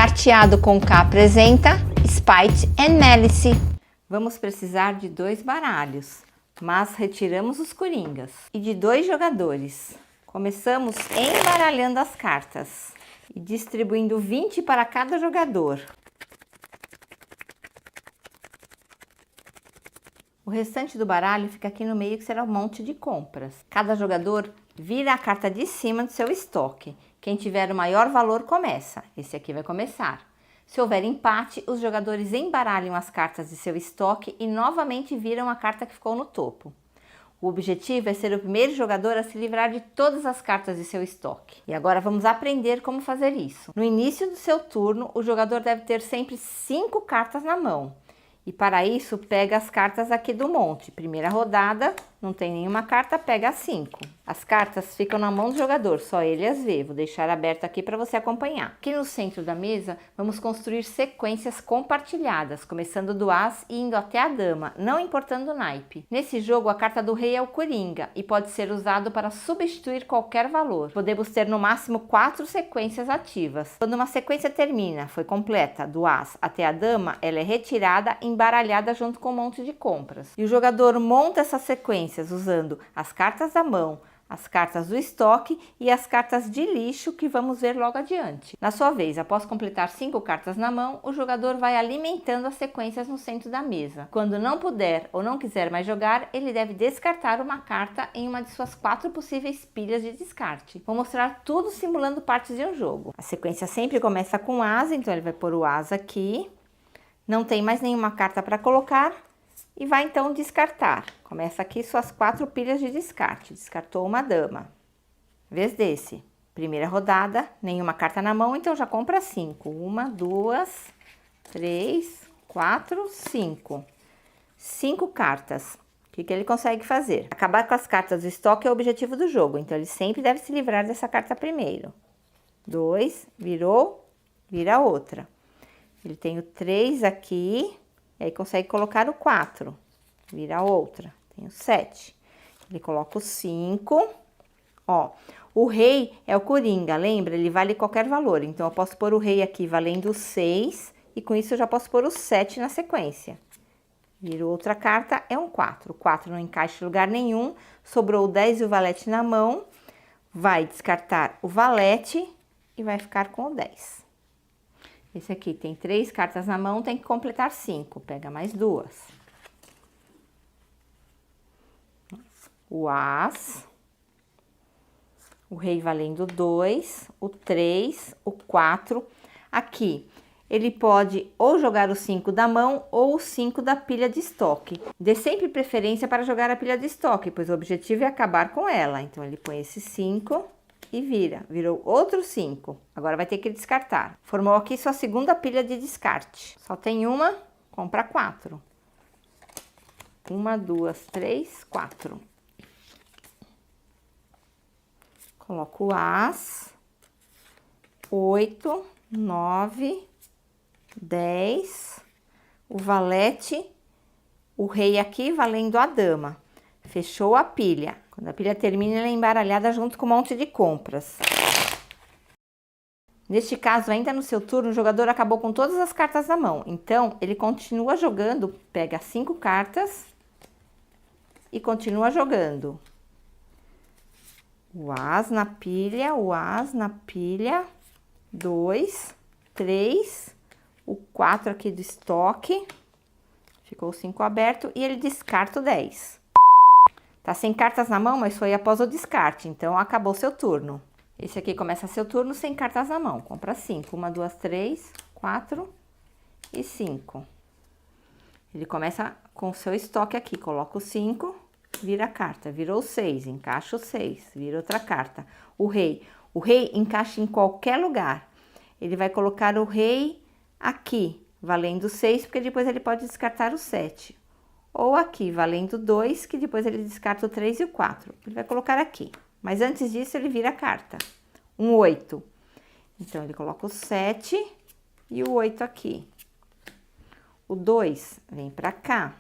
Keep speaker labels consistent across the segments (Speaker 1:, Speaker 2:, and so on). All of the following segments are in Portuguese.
Speaker 1: Carteado com K apresenta Spite and Malice. Vamos precisar de 2 baralhos, mas retiramos os coringas. E de 2 jogadores. Começamos embaralhando as cartas e distribuindo 20 para cada jogador. O restante do baralho fica aqui no meio, que será um monte de compras. Cada jogador vira a carta de cima do seu estoque. Quem tiver o maior valor começa. Esse aqui vai começar. Se houver empate, os jogadores embaralham as cartas de seu estoque e novamente viram a carta que ficou no topo. O objetivo é ser o primeiro jogador a se livrar de todas as cartas de seu estoque. E agora vamos aprender como fazer isso. No início do seu turno, o jogador deve ter sempre 5 cartas na mão. E para isso, pega as cartas aqui do monte. Primeira rodada, não tem nenhuma carta, pega 5. As cartas ficam na mão do jogador, só ele as vê. Vou deixar aberto aqui para você acompanhar. Aqui no centro da mesa, vamos construir sequências compartilhadas, começando do as e indo até a dama, não importando o naipe. Nesse jogo, a carta do rei é o coringa e pode ser usado para substituir qualquer valor. Podemos ter no máximo 4 sequências ativas. Quando uma sequência termina, foi completa, do as até a dama, ela é retirada e embaralhada junto com um monte de compras. E o jogador monta essas sequências usando as cartas da mão, as cartas do estoque e as cartas de lixo, que vamos ver logo adiante. Na sua vez, após completar 5 cartas na mão, o jogador vai alimentando as sequências no centro da mesa. Quando não puder ou não quiser mais jogar, ele deve descartar uma carta em uma de suas 4 possíveis pilhas de descarte. Vou mostrar tudo simulando partes de um jogo. A sequência sempre começa com as, então ele vai pôr o as aqui. Não tem mais nenhuma carta para colocar e vai então descartar. Começa aqui suas 4 pilhas de descarte. Descartou uma dama. Vez desse. Primeira rodada, nenhuma carta na mão, então já compra 5. 1, 2, 3, 4, 5. 5 cartas. O que ele consegue fazer? Acabar com as cartas do estoque é o objetivo do jogo, então ele sempre deve se livrar dessa carta primeiro. 2, virou, vira outra. Ele tem o 3 aqui, e aí consegue colocar o 4, vira outra. Tem o 7. Ele coloca o 5, ó. O rei é o coringa, lembra? Ele vale qualquer valor, então eu posso pôr o rei aqui valendo 6, e com isso eu já posso pôr o 7 na sequência. Virou outra carta, é um 4. O 4 não encaixa em lugar nenhum, sobrou o 10 e o valete na mão, vai descartar o valete e vai ficar com o 10. Esse aqui tem 3 cartas na mão, tem que completar 5. Pega mais 2. O as. O rei valendo 2. O 3. O 4. Aqui, ele pode ou jogar o 5 da mão ou o 5 da pilha de estoque. Dê sempre preferência para jogar a pilha de estoque, pois o objetivo é acabar com ela. Então, ele põe esse 5... e vira, virou outro 5. Agora vai ter que descartar. Formou aqui sua segunda pilha de descarte. Só tem uma, compra 4. 1, 2, 3, 4. Coloco o as, 8, 9, 10, o valete, o rei aqui valendo a dama. Fechou a pilha. Quando a pilha termina, ela é embaralhada junto com um monte de compras. Neste caso, ainda no seu turno, o jogador acabou com todas as cartas na mão. Então, ele continua jogando, pega 5 cartas e continua jogando. O as na pilha, o as na pilha, 2, 3, o 4 aqui do estoque, ficou o 5 aberto e ele descarta o 10. Tá sem cartas na mão, mas foi após o descarte, então acabou seu turno. Esse aqui começa seu turno sem cartas na mão. Compra 5. 1, 2, 3, 4 e 5. Ele começa com o seu estoque aqui. Coloca o 5, vira a carta. Virou 6, encaixa o 6, vira outra carta. O rei. O rei encaixa em qualquer lugar. Ele vai colocar o rei aqui, valendo 6, porque depois ele pode descartar o 7. Ou aqui, valendo 2, que depois ele descarta o 3 e o 4. Ele vai colocar aqui. Mas antes disso, ele vira a carta. Um 8. Então, ele coloca o 7 e o 8 aqui. O 2 vem pra cá.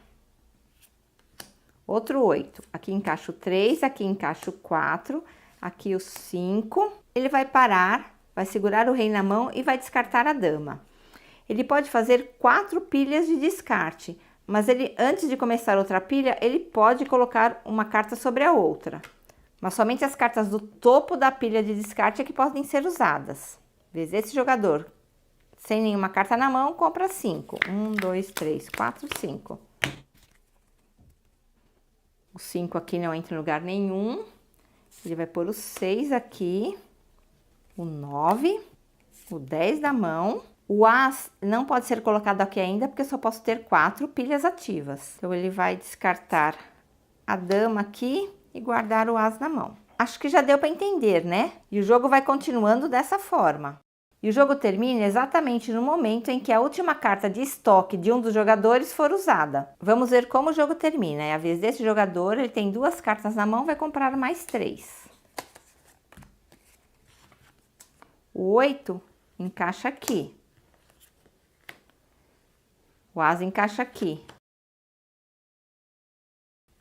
Speaker 1: Outro 8. Aqui encaixa o 3, aqui encaixa o 4, aqui o 5. Ele vai parar vai segurar o rei na mão e vai descartar a dama. Ele pode fazer 4 pilhas de descarte, mas antes de começar outra pilha, ele pode colocar uma carta sobre a outra. Mas somente as cartas do topo da pilha de descarte é que podem ser usadas. Esse jogador, sem nenhuma carta na mão, compra 5. 1, 2, 3, 4, 5. O 5 aqui não entra em lugar nenhum. Ele vai pôr o 6 aqui, o 9, o 10 da mão. O as não pode ser colocado aqui ainda, porque eu só posso ter 4 pilhas ativas. Então, ele vai descartar a dama aqui e guardar o as na mão. Acho que já deu para entender, né? E o jogo vai continuando dessa forma. E o jogo termina exatamente no momento em que a última carta de estoque de um dos jogadores for usada. Vamos ver como o jogo termina. É a vez desse jogador, ele tem 2 cartas na mão, vai comprar mais 3. O 8 encaixa aqui. O as encaixa aqui.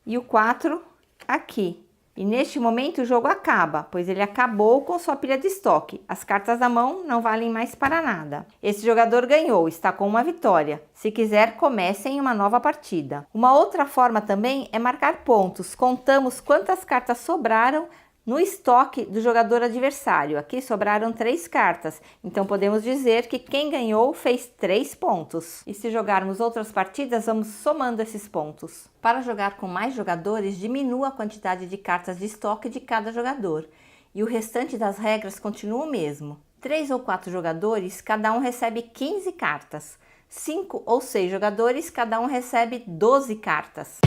Speaker 1: E o 4 aqui. E neste momento o jogo acaba, pois ele acabou com sua pilha de estoque. As cartas da mão não valem mais para nada. Esse jogador ganhou, está com uma vitória. Se quiser, comece em uma nova partida. Uma outra forma também é marcar pontos. Contamos quantas cartas sobraram no estoque do jogador adversário. Aqui sobraram 3 cartas, então podemos dizer que quem ganhou fez 3 pontos. E se jogarmos outras partidas, vamos somando esses pontos. Para jogar com mais jogadores, diminua a quantidade de cartas de estoque de cada jogador. E o restante das regras continua o mesmo. 3 ou 4 jogadores, cada um recebe 15 cartas. 5 ou 6 jogadores, cada um recebe 12 cartas.